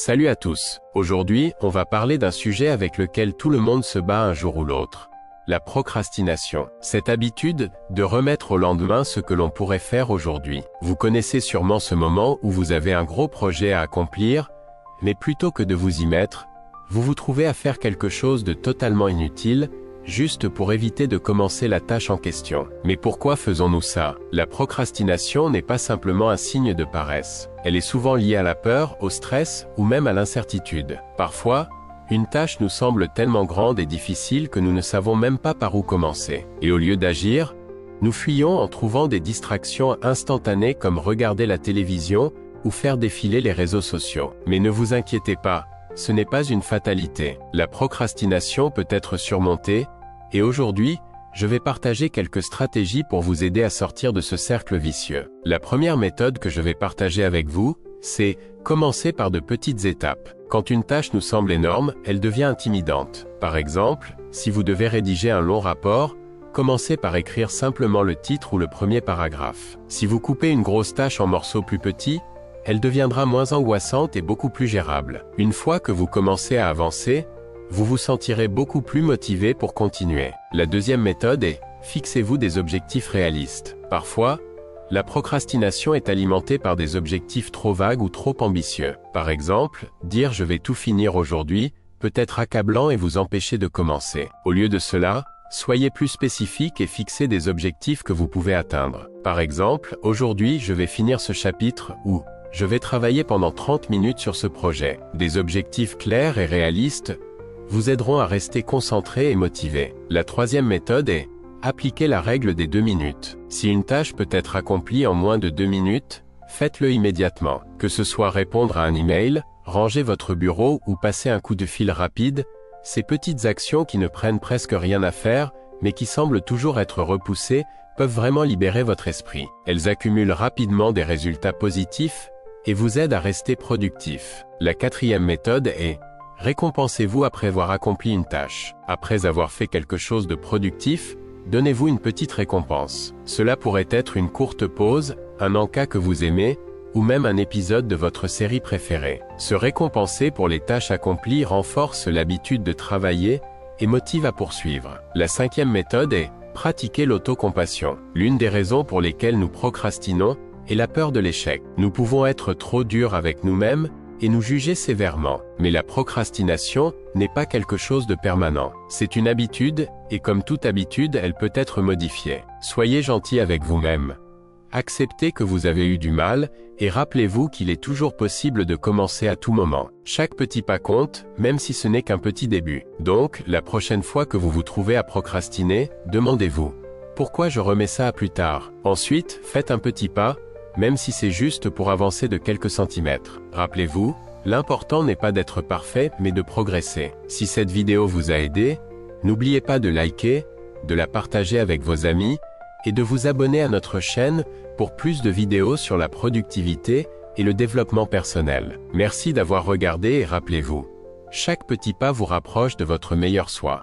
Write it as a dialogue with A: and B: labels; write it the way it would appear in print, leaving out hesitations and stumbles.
A: Salut à tous. Aujourd'hui, on va parler d'un sujet avec lequel tout le monde se bat un jour ou l'autre. La procrastination. Cette habitude de remettre au lendemain ce que l'on pourrait faire aujourd'hui. Vous connaissez sûrement ce moment où vous avez un gros projet à accomplir, mais plutôt que de vous y mettre, vous vous trouvez à faire quelque chose de totalement inutile, juste pour éviter de commencer la tâche en question. Mais pourquoi faisons-nous ça? La procrastination n'est pas simplement un signe de paresse. Elle est souvent liée à la peur, au stress ou même à l'incertitude. Parfois, une tâche nous semble tellement grande et difficile que nous ne savons même pas par où commencer. Et au lieu d'agir, nous fuyons en trouvant des distractions instantanées comme regarder la télévision ou faire défiler les réseaux sociaux. Mais ne vous inquiétez pas, ce n'est pas une fatalité. La procrastination peut être surmontée, et aujourd'hui, je vais partager quelques stratégies pour vous aider à sortir de ce cercle vicieux. La première méthode que je vais partager avec vous, c'est commencer par de petites étapes. Quand une tâche nous semble énorme, elle devient intimidante. Par exemple, si vous devez rédiger un long rapport, commencez par écrire simplement le titre ou le premier paragraphe. Si vous coupez une grosse tâche en morceaux plus petits, elle deviendra moins angoissante et beaucoup plus gérable. Une fois que vous commencez à avancer, vous vous sentirez beaucoup plus motivé pour continuer. La deuxième méthode est, fixez-vous des objectifs réalistes. Parfois, la procrastination est alimentée par des objectifs trop vagues ou trop ambitieux. Par exemple, dire « je vais tout finir aujourd'hui » peut être accablant et vous empêcher de commencer. Au lieu de cela, soyez plus spécifique et fixez des objectifs que vous pouvez atteindre. Par exemple, aujourd'hui je vais finir ce chapitre ou « je vais travailler pendant 30 minutes sur ce projet ». Des objectifs clairs et réalistes vous aideront à rester concentré et motivé. La troisième méthode est appliquer la règle des 2 minutes. Si une tâche peut être accomplie en moins de 2 minutes, faites-le immédiatement. Que ce soit répondre à un email, ranger votre bureau ou passer un coup de fil rapide, ces petites actions qui ne prennent presque rien à faire, mais qui semblent toujours être repoussées, peuvent vraiment libérer votre esprit. Elles accumulent rapidement des résultats positifs et vous aident à rester productif. La quatrième méthode est récompensez-vous après avoir accompli une tâche. Après avoir fait quelque chose de productif, donnez-vous une petite récompense. Cela pourrait être une courte pause, un encas que vous aimez, ou même un épisode de votre série préférée. Se récompenser pour les tâches accomplies renforce l'habitude de travailler et motive à poursuivre. La cinquième méthode est pratiquer l'autocompassion. L'une des raisons pour lesquelles nous procrastinons est la peur de l'échec. Nous pouvons être trop durs avec nous-mêmes et nous juger sévèrement. Mais la procrastination n'est pas quelque chose de permanent. C'est une habitude, et comme toute habitude, elle peut être modifiée. Soyez gentil avec vous-même. Acceptez que vous avez eu du mal, et rappelez-vous qu'il est toujours possible de commencer à tout moment. Chaque petit pas compte, même si ce n'est qu'un petit début. Donc, la prochaine fois que vous vous trouvez à procrastiner, demandez-vous « Pourquoi je remets ça à plus tard ?» Ensuite, faites un petit pas, même si c'est juste pour avancer de quelques centimètres. Rappelez-vous, l'important n'est pas d'être parfait, mais de progresser. Si cette vidéo vous a aidé, n'oubliez pas de liker, de la partager avec vos amis, et de vous abonner à notre chaîne pour plus de vidéos sur la productivité et le développement personnel. Merci d'avoir regardé et rappelez-vous, chaque petit pas vous rapproche de votre meilleur soi.